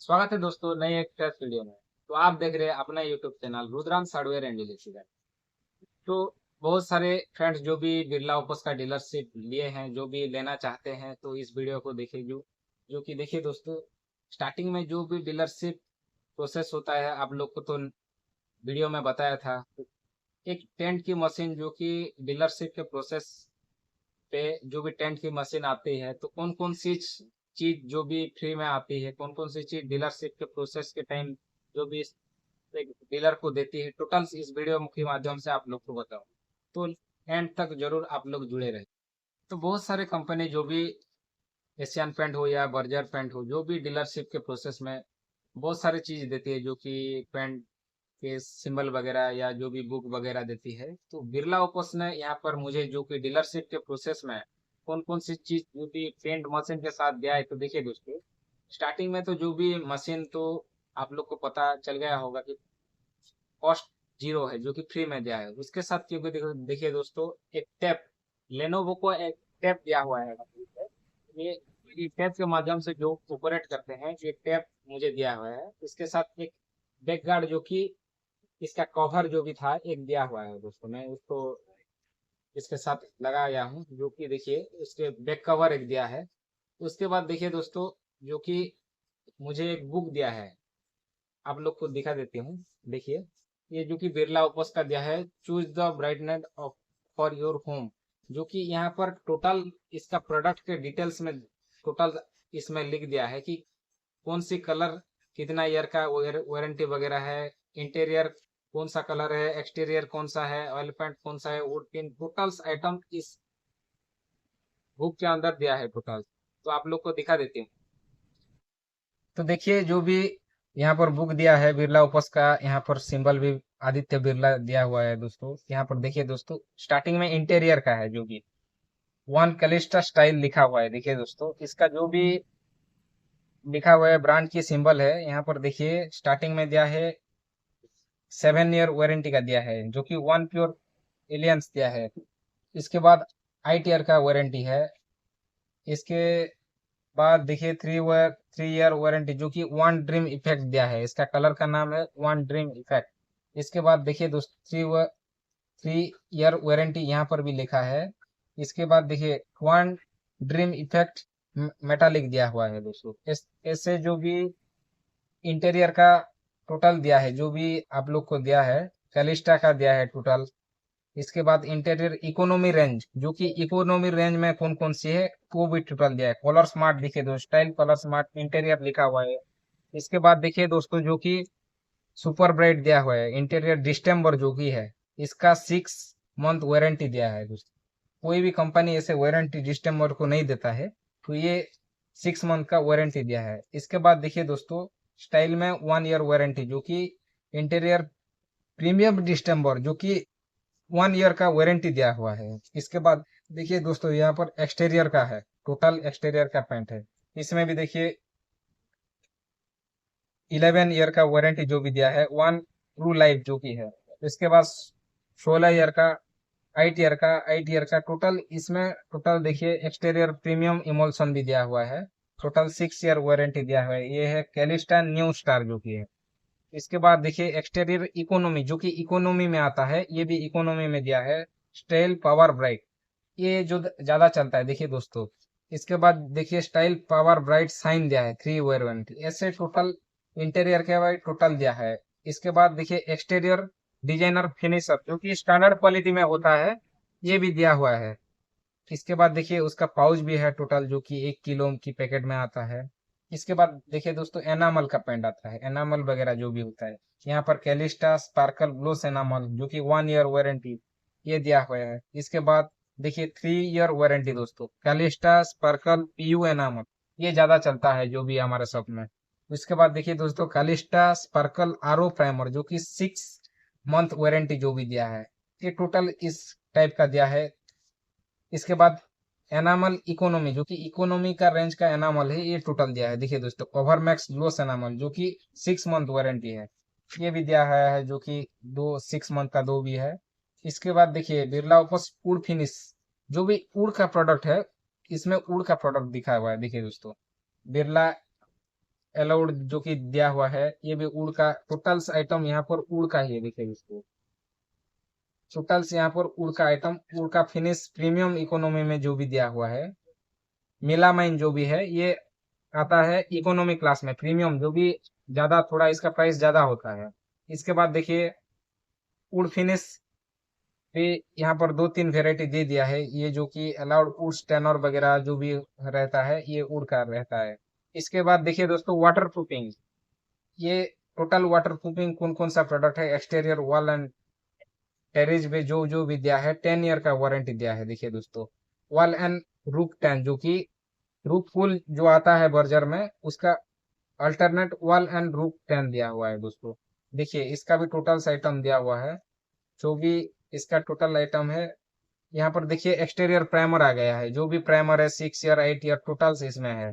स्वागत है दोस्तों नए एक टेस्ट वीडियो में। तो आप देख रहे हैं अपना YouTube channel Rudransh hardware and electrical. तो बहुत सारे फ्रेंड्स जो भी बिरला ओपस का डीलरशिप लिए हैं, जो भी लेना चाहते हैं, तो इस वीडियो को देखिए। जो कि देखिए दोस्तों, स्टार्टिंग में जो भी डीलरशिप प्रोसेस होता है आप लोग को तो वीडियो में बताया था। एक टेंट की मशीन जो कि डीलरशिप के प्रोसेस पे जो भी टेंट की मशीन आती है, तो कौन कौन सी चीज जो भी फ्री में आती है, कौन कौन सी चीज डीलरशिप के प्रोसेस के टाइम जो भी एक डीलर को देती है, टोटल इस वीडियो के माध्यम से आप लोग को बताऊं। तो एंड तक जरूर आप लोग जुड़े रहे। तो बहुत सारे कंपनी जो भी एशियन पेंट हो या बर्जर पेंट हो, जो भी डीलरशिप के प्रोसेस में बहुत सारी चीज देती है, जो कि पेंट के सिंबल वगैरह या जो भी बुक वगैरह देती है। तो बिरला ओपस ने यहाँ पर मुझे जो कि डीलरशिप के प्रोसेस में कौन कौन सी चीज जो भी पेंट मशीन के साथ दिया है, तो देखिए दोस्तों, स्टार्टिंग में तो जो भी मशीन तो आप लोग को पता चल गया होगा कि कॉस्ट जीरो है, जो कि फ्री में दिया है। उसके साथ क्योंकि देखिए दोस्तों, एक टैप, लेनोवो को एक टैप दिया हुआ है। ये ये टैप के माध्यम से जो ऑपरेट करते हैं, ये टैप मुझे दिया हुआ है। इसके साथ एक बैक गार्ड, जो कि इसका कवर जो भी था एक दिया हुआ है दोस्तों। मैं उसको इसके साथ लगाया हूँ, जो कि देखिए इसके बैक कवर एक दिया है। उसके बाद देखिए दोस्तों, जो कि मुझे एक बुक दिया है, आप लोग को दिखा देती हूँ। देखिए, ये जो कि बिरला ओपस का दिया है, choose the brightness of for your home. जो कि यहाँ पर टोटल इसका प्रोडक्ट के डिटेल्स में टोटल इसमें लिख दिया है कि कौन सी कलर, कितना ईयर का वारंटी वगैरह है, इंटीरियर कौन सा कलर है, एक्सटीरियर कौन सा है, ऑयल पेंट कौन सा है, वुड पिन, टोटल्स आइटम इस बुक के अंदर दिया है टोटल। तो आप लोग को दिखा देती हूँ। तो देखिए, जो भी यहाँ पर बुक दिया है बिरला ओपस का, यहाँ पर सिंबल भी आदित्य बिरला दिया हुआ है दोस्तों। यहाँ पर देखिए दोस्तों, स्टार्टिंग में इंटीरियर का है, जो भी वन कलिस्टा स्टाइल लिखा हुआ है। देखिए दोस्तों, इसका जो भी लिखा हुआ है ब्रांड की सिंबल है, यहाँ पर देखिए स्टार्टिंग में दिया है 7 ईयर वारंटी का दिया है, जो कि वन प्योर एलियंस दिया है। इसके बाद 8 ईयर का वारंटी है। इसके बाद देखिए 3 ईयर वारंटी, जो कि वन ड्रीम इफेक्ट दिया है। इसका कलर का नाम है वन ड्रीम इफेक्ट। इसके बाद देखिए दोस्तों, 3 ईयर वारंटी यहाँ पर भी लिखा है। इसके बाद देखिए वन ड्रीम इफेक्ट मेटालिक दिया हुआ है दोस्तों। ऐसे जो भी इंटीरियर का टोटल दिया है, जो भी आप लोग को दिया है, कैलिस्टा का दिया है टोटल। इसके बाद इंटीरियर इकोनॉमी रेंज, जो कि इकोनॉमी रेंज में कौन कौन सी है वो भी टोटल दिया है। कलर स्मार्ट दिखे दो, स्टाइल कलर स्मार्ट इंटीरियर लिखा हुआ है। इसके बाद देखिए दोस्तों, जो कि सुपर ब्राइट दिया हुआ है इंटीरियर डिस्टेम्बर, जो कि है इसका 6 मंथ वारंटी दिया है दोस्तों। कोई भी कंपनी ऐसे वारंटी डिस्टेम्बर को नहीं देता है, तो ये 6 मंथ का वारंटी दिया है। इसके बाद देखिए दोस्तों, स्टाइल में 1 ईयर वारंटी, जो कि इंटीरियर प्रीमियम डिस्टेम्बर, जो कि 1 ईयर का वारंटी दिया हुआ है। इसके बाद देखिए दोस्तों, यहाँ पर एक्सटीरियर का है, टोटल एक्सटीरियर का पेंट है। इसमें भी देखिए 11 ईयर का वारंटी जो भी दिया है, वन ट्रू लाइफ जो की है। इसके बाद 16 ईयर का, 8 ईयर का टोटल। इसमें टोटल देखिए एक्सटीरियर प्रीमियम इमोल्सन भी दिया हुआ है। टोटल 6 ईयर वारंटी दिया हुआ है। ये है कैलिस्टा न्यू स्टार जो की है। इसके बाद देखिए एक्सटीरियर इकोनॉमी, जो कि इकोनॉमी में आता है, ये भी इकोनॉमी में दिया है। स्टाइल पावर ब्राइट, ये जो ज्यादा चलता है देखिए दोस्तों। इसके बाद देखिए स्टाइल पावर ब्राइट साइन दिया है, 3 ईयर वारंटी। ऐसे टोटल इंटीरियर के भाई टोटल दिया है। इसके बाद देखिए एक्सटीरियर डिजाइनर फिनिशर, जो कि स्टैंडर्ड क्वालिटी में होता है, ये भी दिया हुआ है। इसके बाद देखिए उसका पाउच भी है टोटल, जो कि 1 किलो की पैकेट में आता है। इसके बाद देखिए दोस्तों, एनामल का पेंट आता है, एनामल वगैरह जो भी होता है। यहाँ पर कैलिस्टा स्पार्कल ग्लोस एनामल, जो कि 1 ईयर वारंटी, ये दिया हुआ है। इसके बाद देखिए 3 ईयर वारंटी दोस्तों, कैलिस्टा स्पार्कल पीयू एनामल, ये ज्यादा चलता है जो भी हमारे शॉप में। इसके बाद देखिए दोस्तों, कैलिस्टा स्पार्कल आरओ प्राइमर, जो कि 6 मंथ वारंटी जो भी दिया है, ये टोटल इस टाइप का दिया है। इसके बाद एनामल इकोनॉमी, जो कि इकोनॉमी का रेंज का एनामल है, ये टोटल दिया है। देखिए दोस्तों, कवरमैक्स ग्लोस एनामल, जो कि 6 मंथ वारंटी है, ये भी दिया है। जो कि 6 मंथ का दो भी है। इसके बाद देखिए बिरला ओपस वुड फिनिश, जो भी वुड का प्रोडक्ट है, इसमें वुड का प्रोडक्ट दिखा हुआ है। देखिए दोस्तों, बिरला अलाउड जो कि दिया हुआ है, ये भी वुड का टोटल्स आइटम यहाँ पर वुड का ही है, देखिए इसको टोटल्स यहाँ पर वुड का आइटम, वुड का फिनिश प्रीमियम इकोनॉमी में जो भी दिया हुआ है, मेलामाइन जो भी है ये आता है इकोनॉमी क्लास में, प्रीमियम जो भी ज्यादा थोड़ा इसका प्राइस ज्यादा होता है। इसके बाद देखिए वुड फिनिश भी यहाँ पर दो तीन वेराइटी दे दिया है, ये जो कि अलाउड वुड टेनर वगैरह जो भी रहता है ये वुड का रहता है। इसके बाद देखिए दोस्तों वाटर प्रूफिंग, ये टोटल वाटर प्रूफिंग कौन कौन सा प्रोडक्ट है, एक्सटीरियर वॉल एंड टेरेस में जो जो भी दिया है 10 ईयर का वारंटी दिया है। देखिए दोस्तों वॉल एंड रूफ टैन जो कि रूफ फुल जो आता है बर्जर में, उसका alternate wall and roof tan दिया हुआ है दोस्तों। देखिए इसका भी टोटल आइटम दिया हुआ है, जो भी इसका टोटल आइटम है। यहाँ पर देखिए एक्सटीरियर प्राइमर आ गया है, जो भी प्राइमर है 6 ईयर 8 ईयर टोटल्स इसमें है।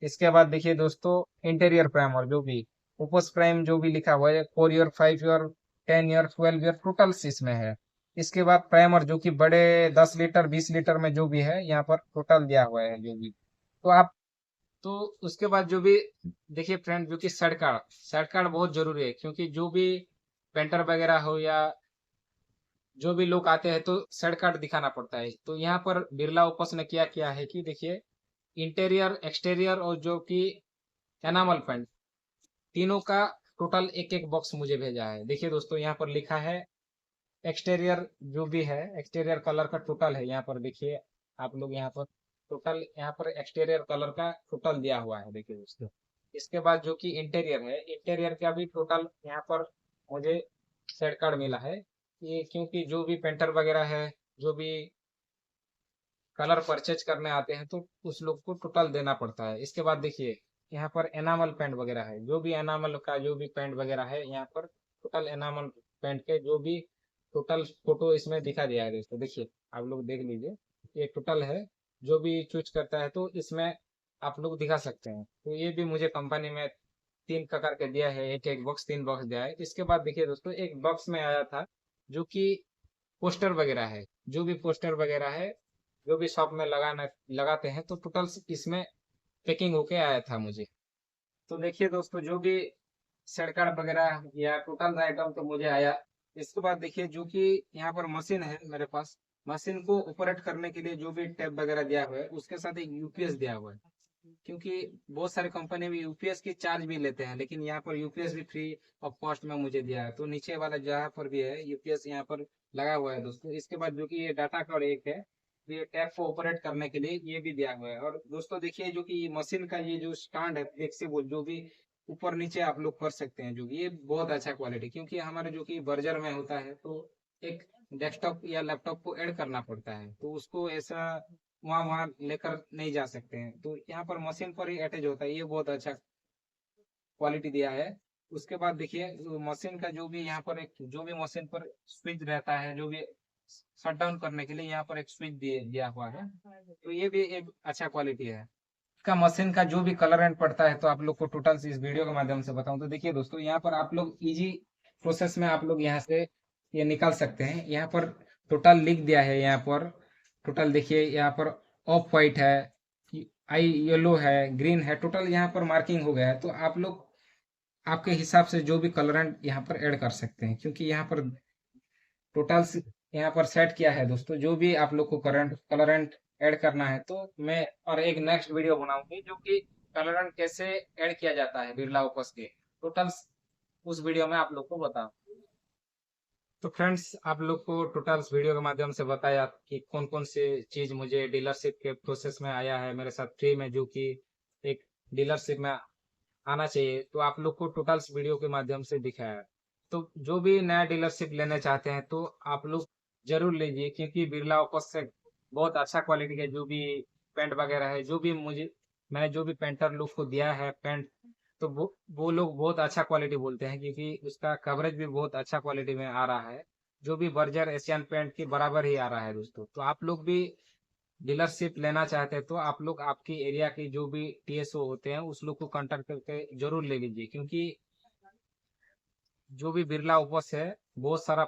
इसके बाद देखिए दोस्तों इंटीरियर प्राइमर जो भी ओपस प्राइम जो भी लिखा हुआ है 4 year 5 year 10 year 12 year totals इसमें है। इसके बाद प्राइमर जो कि बड़े 10 लीटर 20 लीटर में जो भी है यहाँ पर टोटल दिया हुआ है जो भी। तो आप तो उसके बाद जो भी देखिए फ्रेंड जो कि सैड कार्ड बहुत जरूरी है, क्योंकि जो भी पेंटर वगैरह हो या जो भी लोग आते हैं तो सैड कार्ड दिखाना पड़ता है। तो यहाँ पर बिरला ओपस ने क्या किया है कि देखिए इंटीरियर एक्सटीरियर और जो कि एनामल पेंट तीनों का टोटल एक एक बॉक्स मुझे भेजा है। देखिए दोस्तों यहाँ पर लिखा है एक्सटीरियर जो भी है एक्सटीरियर कलर का टोटल है, यहाँ पर देखिए आप लोग यहाँ पर टोटल यहाँ पर एक्सटीरियर कलर का टोटल दिया हुआ है। देखिए दोस्तों इसके बाद जो कि इंटीरियर है, इंटीरियर का भी टोटल यहाँ पर मुझे सेट कार्ड मिला है। ये क्योंकि जो भी पेंटर वगैरह है जो भी कलर परचेज करने आते हैं तो उस लोग को टोटल देना पड़ता है। इसके बाद देखिए यहाँ पर एनामल पेंट वगैरह है, जो भी एनामल का जो भी पेंट वगैरह है यहाँ पर टोटल एनामल पेंट के जो भी टोटल फोटो इसमें दिखा दिया है दोस्तों। देखिए आप लोग देख लीजिए ये टोटल है, जो भी चूज करता है तो इसमें आप लोग दिखा सकते हैं। तो ये भी मुझे कंपनी में 3 प्रकार के दिया है, एक एक बॉक्स 3 बॉक्स दिया है। इसके बाद देखिए दोस्तों एक बॉक्स में आया था जो कि पोस्टर वगैरह है, जो भी पोस्टर वगैरह है जो भी शॉप में लगाना लगाते हैं तो टोटल इसमें पैकिंग होके आया था मुझे। तो देखिए दोस्तों जो भी सड़कार्ड वगैरह या टोटल आइटम तो मुझे आया। इसके बाद देखिए जो कि यहाँ पर मशीन है मेरे पास, मशीन को ऑपरेट करने के लिए जो भी टैब वगैरह दिया हुआ है उसके साथ एक यूपीएस दिया हुआ है, क्योंकि बहुत सारे कंपनी में यूपीएस की चार्ज भी लेते हैं, लेकिन यहाँ पर यूपीएस भी फ्री ऑफ कॉस्ट में मुझे दिया है। तो नीचे वाला जहाँ पर भी है यूपीएस यहाँ पर लगा हुआ है दोस्तों। इसके बाद जो कि ये डाटा कार्ड एक है, ये टैब को ऑपरेट करने के लिए ये भी दिया हुआ है। और दोस्तों देखिए जो कि मशीन का ये जो स्टैंड है फ्लेक्सिबल जो भी ऊपर नीचे आप लोग कर सकते हैं, जो कि ये बहुत अच्छा क्वालिटी, क्योंकि हमारे जो कि बर्जर में होता है तो एक डेस्कटॉप या लैपटॉप को ऐड करना पड़ता है, तो उसको ऐसा वहां वहां लेकर नहीं जा सकते हैं, तो यहाँ पर मशीन पर ही अटैच होता है। ये बहुत अच्छा क्वालिटी दिया है। उसके बाद देखिए मशीन का जो भी यहाँ पर एक जो भी मशीन पर स्विच रहता है जो भी शट डाउन करने के लिए यहाँ पर एक स्विच दिया हुआ है, तो ये भी एक अच्छा क्वालिटी है। का मशीन का जो भी कलर एंड पड़ता है तो आप लोग को टोटल इस वीडियो के माध्यम से बताऊं तो देखिए दोस्तों यहाँ पर आप लोग इजी प्रोसेस में आप लोग यहाँ से ये निकाल सकते हैं। यहाँ पर टोटल लिख दिया है, यहाँ पर टोटल देखिए यहाँ पर ऑफ वाइट है, आई येलो है, ग्रीन है, टोटल यहाँ पर मार्किंग हो गया है। तो आप लोग आपके हिसाब से जो भी कलरेंट यहाँ पर ऐड कर सकते हैं, क्योंकि यहाँ पर टोटल यहाँ पर सेट किया है दोस्तों। जो भी आप लोग को करंट कलरेंट ऐड करना है तो मैं और एक नेक्स्ट वीडियो बनाऊंगी जो कि कलरेंट कैसे ऐड किया जाता है बिरला ओपस के टोटल, उस वीडियो में आप लोग को बताऊं। तो फ्रेंड्स आप लोग को टोटल वीडियो के माध्यम से बताया कि कौन कौन से चीज मुझे डीलरशिप के प्रोसेस में आया है मेरे साथ फ्री में, जो कि एक डीलरशिप में आना चाहिए, तो आप लोग को टोटल्स वीडियो के माध्यम से दिखाया है। तो जो भी नया डीलरशिप लेना चाहते हैं तो आप लोग जरूर लीजिए, क्योंकि बिरला ऑपस से बहुत अच्छा क्वालिटी के जो भी पेंट वगैरह है, जो भी मुझे मैंने जो भी पेंटर लोग को दिया है पेंट, तो वो लोग बहुत अच्छा क्वालिटी बोलते हैं, क्योंकि उसका कवरेज भी बहुत अच्छा क्वालिटी में आ रहा है, जो भी बर्जर एशियन पेंट के बराबर ही आ रहा है दोस्तों। तो आप लोग भी डीलरशिप लेना चाहते हैं तो आप लोग आपकी एरिया की जो भी टीएसओ होते हैं उस लोग को कांटेक्ट करके जरूर ले लीजिए, क्योंकि जो भी बिरला ओपस है बहुत सारा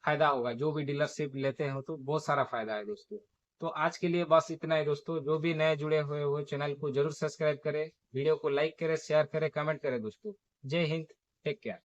फायदा होगा, जो भी डीलरशिप लेते हो तो बहुत सारा फायदा है दोस्तों। तो आज के लिए बस इतना ही दोस्तों। जो भी नए जुड़े हुए हो चैनल को जरूर सब्सक्राइब करें, वीडियो को लाइक करें, शेयर करें, कमेंट करें दोस्तों। जय हिंद, टेक केयर।